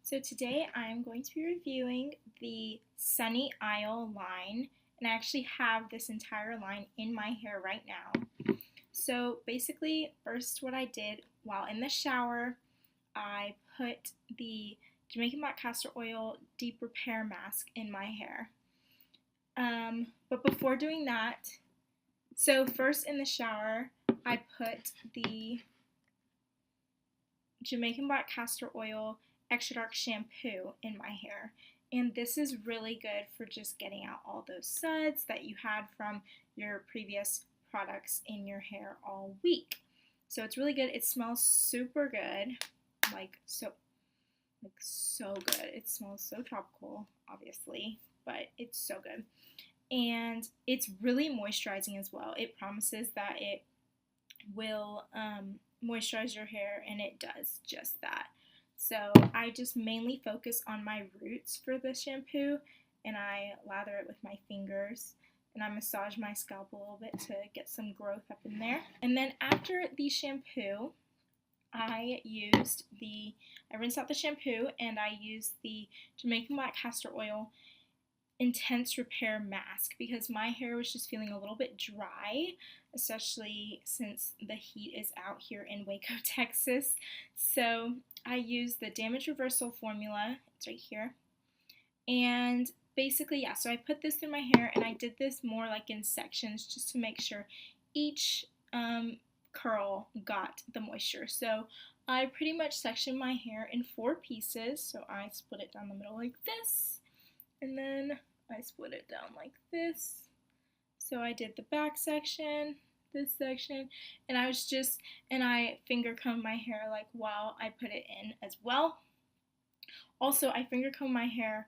So today I'm going to be reviewing the Sunny Isle line, and I actually have this entire line in my hair right now. So basically, first what I did while in the shower, I put the Jamaican Black Castor Oil Deep Repair Mask in my hair. But before doing that, so first in the shower, I put the Jamaican Black Castor Oil Extra Dark Shampoo in my hair. And this is really good for just getting out all those suds that you had from your previous products in your hair all week. So it's really good. It smells super good, like so good. It smells so tropical, obviously, but it's so good. And it's really moisturizing as well. It promises that it will moisturize your hair, and it does just that. So I just mainly focus on my roots for the shampoo, and I lather it with my fingers, and I massage my scalp a little bit to get some growth up in there. And then after the shampoo, I rinsed out the shampoo, and I used the Jamaican Black Castor Oil Intense Repair Mask because my hair was just feeling a little bit dry, especially since the heat is out here in Waco, Texas. So I used the Damage Reversal formula. It's right here. And basically, yeah, so I put this in my hair, and I did this more like in sections just to make sure each curl got the moisture. So I pretty much sectioned my hair in 4 pieces. So I split it down the middle like this, and then I split it down like this. So I did the back section, this section, and I finger combed my hair like while I put it in as well. Also, I finger combed my hair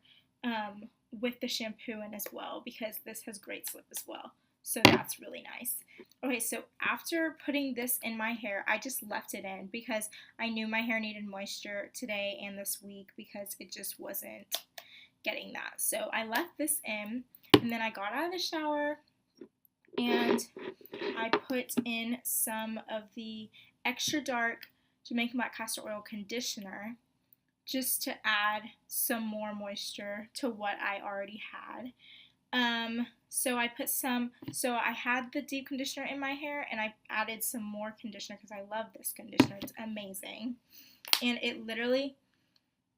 with the shampoo in as well because this has great slip as well. So that's really nice. Okay, so after putting this in my hair, I just left it in because I knew my hair needed moisture today and this week because it just wasn't getting that. So I left this in, and then I got out of the shower and I put in some of the extra dark Jamaican Black Castor Oil conditioner just to add some more moisture to what I already had. So I had the deep conditioner in my hair, and I added some more conditioner because I love this conditioner. It's amazing. And it literally,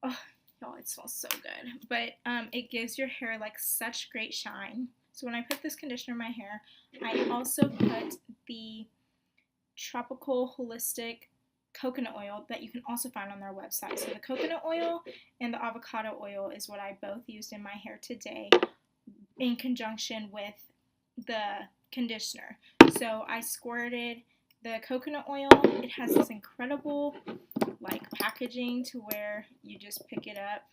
oh, y'all, it smells so good. But it gives your hair like such great shine. So when I put this conditioner in my hair, I also put the Tropical Holistic coconut oil that you can also find on their website. So the coconut oil and the avocado oil is what I both used in my hair today in conjunction with the conditioner. So I squirted the coconut oil. It has this incredible like packaging to where you just pick it up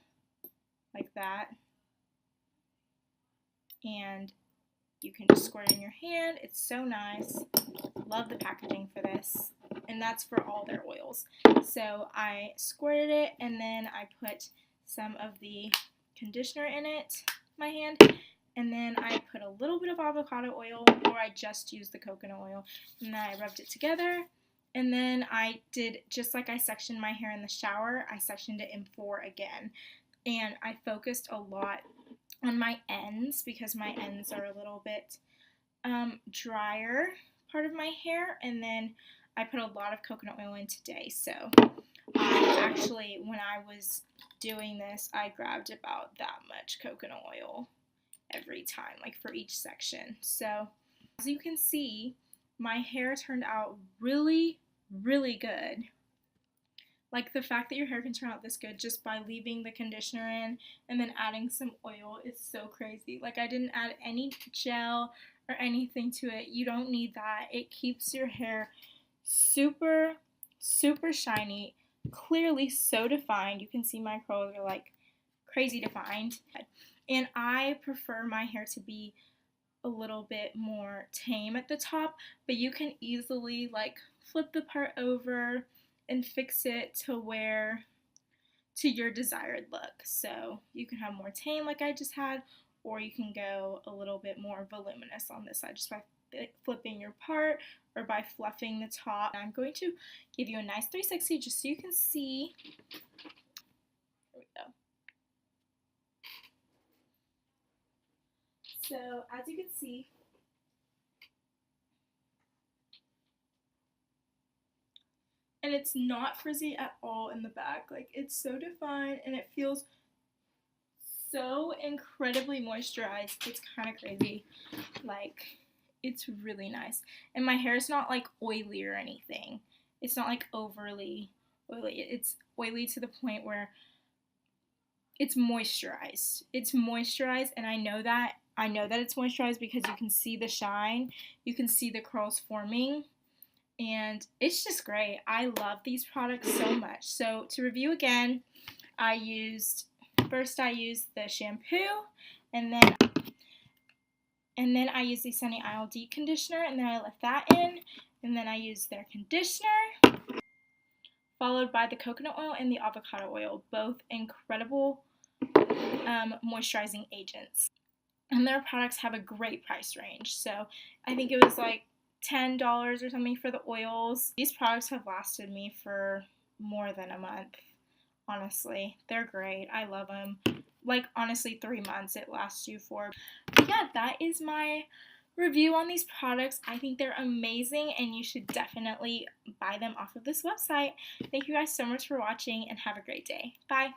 like that, and you can just squirt it in your hand. It's so nice. Love the packaging for this, and that's for all their oils. So I squirted it, and then I put some of the conditioner in it, my hand, and then I put a little bit of avocado oil, or I just used the coconut oil, and then I rubbed it together. And then I did, just like I sectioned my hair in the shower, I sectioned it in 4 again. And I focused a lot on my ends because my ends are a little bit drier part of my hair. And then I put a lot of coconut oil in today. So actually, when I was doing this, I grabbed about that much coconut oil every time, like for each section. So as you can see, my hair turned out really, really good. Like the fact that your hair can turn out this good just by leaving the conditioner in and then adding some oil is so crazy. Like I didn't add any gel or anything to it. You don't need that. It keeps your hair super, super shiny, clearly so defined. You can see my curls are like crazy defined. And I prefer my hair to be a little bit more tame at the top, but you can easily like flip the part over and fix it to your desired look. So you can have more tame like I just had, or you can go a little bit more voluminous on this side just by flipping your part or by fluffing the top. I'm going to give you a nice 360 just so you can see. There we So as you can see, and it's not frizzy at all in the back. Like, it's so defined and it feels so incredibly moisturized. It's kind of crazy. Like, it's really nice. And my hair is not like oily or anything. It's not like overly oily. It's oily to the point where it's moisturized. It's moisturized, and I know that it's moisturized because you can see the shine. You can see the curls forming. And it's just great. I love these products so much. So to review again, first I used the shampoo, and then I used the Sunny Isle Deep Conditioner, and then I left that in, and then I used their conditioner, followed by the coconut oil and the avocado oil, both incredible moisturizing agents. And their products have a great price range. So I think it was like $10 or something for the oils. These products have lasted me for more than a month. Honestly, they're great. I love them. Like, honestly, 3 months it lasts you for. But yeah, that is my review on these products. I think they're amazing, and you should definitely buy them off of this website. Thank you guys so much for watching, and have a great day. Bye.